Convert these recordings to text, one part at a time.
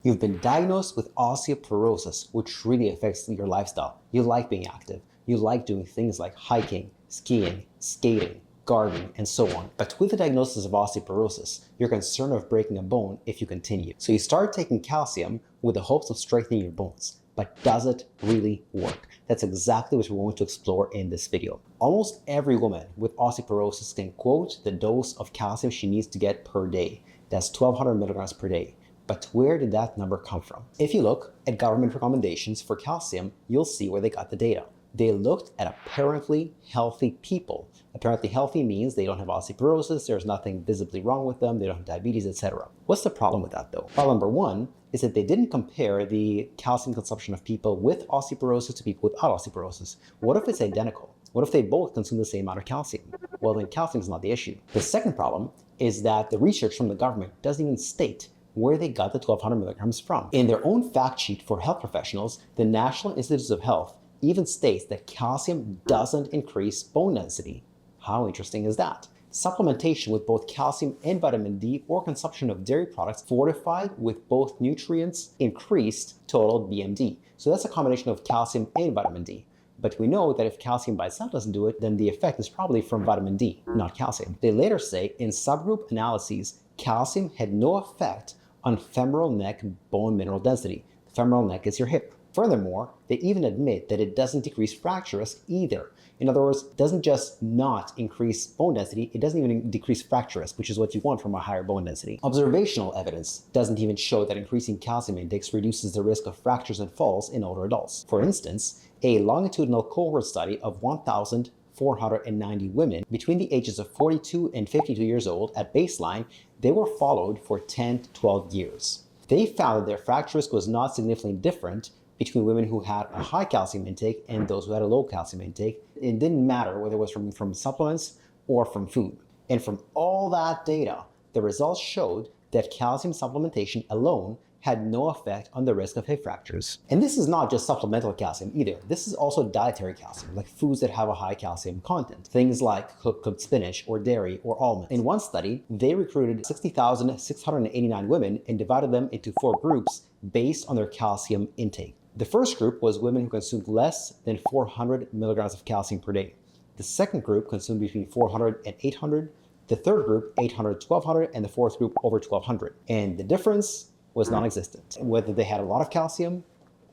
You've been diagnosed with osteoporosis, which really affects your lifestyle. You like being active. You like doing things like hiking, skiing, skating, gardening, and so on. But with the diagnosis of osteoporosis, you're concerned of breaking a bone if you continue. So you start taking calcium with the hopes of strengthening your bones. But does it really work? That's exactly what we're going to explore in this video. Almost every woman with osteoporosis can quote the dose of calcium she needs to get per day. That's 1,200 milligrams per day. But where did that number come from? If you look at government recommendations for calcium, you'll see where they got the data. They looked at apparently healthy people. Apparently healthy means they don't have osteoporosis, there's nothing visibly wrong with them, they don't have diabetes, etc. What's the problem with that though? Problem number one is that they didn't compare the calcium consumption of people with osteoporosis to people without osteoporosis. What if it's identical? What if they both consume the same amount of calcium? Well, then calcium is not the issue. The second problem is that the research from the government doesn't even state where they got the 1,200 milligrams from. In their own fact sheet for health professionals, the National Institutes of Health even states that calcium doesn't increase bone density. How interesting is that? Supplementation with both calcium and vitamin D or consumption of dairy products fortified with both nutrients increased total BMD. So that's a combination of calcium and vitamin D. But we know that if calcium by itself doesn't do it, then the effect is probably from vitamin D, not calcium. They later say in subgroup analyses, calcium had no effect on femoral neck bone mineral density. The femoral neck is your hip. Furthermore, they even admit that it doesn't decrease fracture risk either. In other words, it doesn't just not increase bone density, it doesn't even decrease fracture risk, which is what you want from a higher bone density. Observational evidence doesn't even show that increasing calcium intakes reduces the risk of fractures and falls in older adults. For instance, a longitudinal cohort study of 1,490 women between the ages of 42 and 52 years old at baseline, they were followed for 10 to 12 years. They found that their fracture risk was not significantly different between women who had a high calcium intake and those who had a low calcium intake. It didn't matter whether it was from supplements or from food. And from all that data, the results showed that calcium supplementation alone had no effect on the risk of hip fractures. And this is not just supplemental calcium either. This is also dietary calcium, like foods that have a high calcium content. Things like cooked spinach or dairy or almonds. In one study, they recruited 60,689 women and divided them into 4 groups based on their calcium intake. The first group was women who consumed less than 400 milligrams of calcium per day. The second group consumed between 400 and 800. The third group, 800 to 1200, and the fourth group, over 1200. And the difference was non-existent. Whether they had a lot of calcium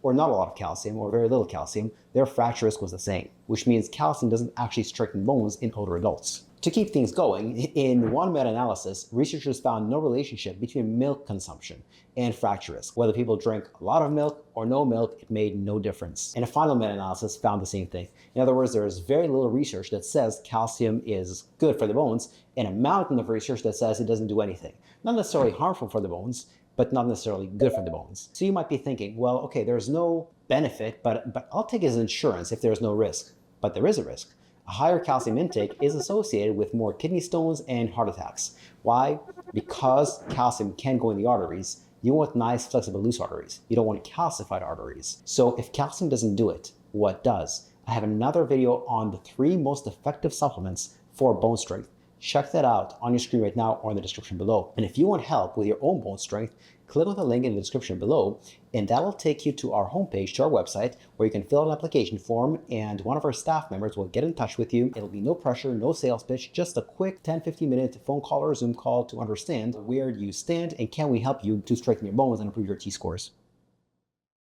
or not a lot of calcium or very little calcium, their fracture risk was the same, which means calcium doesn't actually strengthen bones in older adults. To keep things going, in one meta-analysis, researchers found no relationship between milk consumption and fracture risk. Whether people drank a lot of milk or no milk, it made no difference. And a final meta-analysis found the same thing. In other words, there is very little research that says calcium is good for the bones and a mountain of research that says it doesn't do anything. Not necessarily harmful for the bones, but not necessarily good for the bones. So you might be thinking, well, okay, there's no benefit, but I'll take it as insurance if there's no risk. But there is a risk. A higher calcium intake is associated with more kidney stones and heart attacks. Why? Because calcium can go in the arteries. You want nice, flexible, loose arteries. You don't want calcified arteries. So if calcium doesn't do it, what does? I have another video on the 3 most effective supplements for bone strength. Check that out on your screen right now or in the description below. And if you want help with your own bone strength, click on the link in the description below, and that'll take you to our homepage, to our website, where you can fill out an application form, and one of our staff members will get in touch with you. It'll be no pressure, no sales pitch, just a quick 10-15 minute phone call or Zoom call to understand where you stand and can we help you to strengthen your bones and improve your T-scores.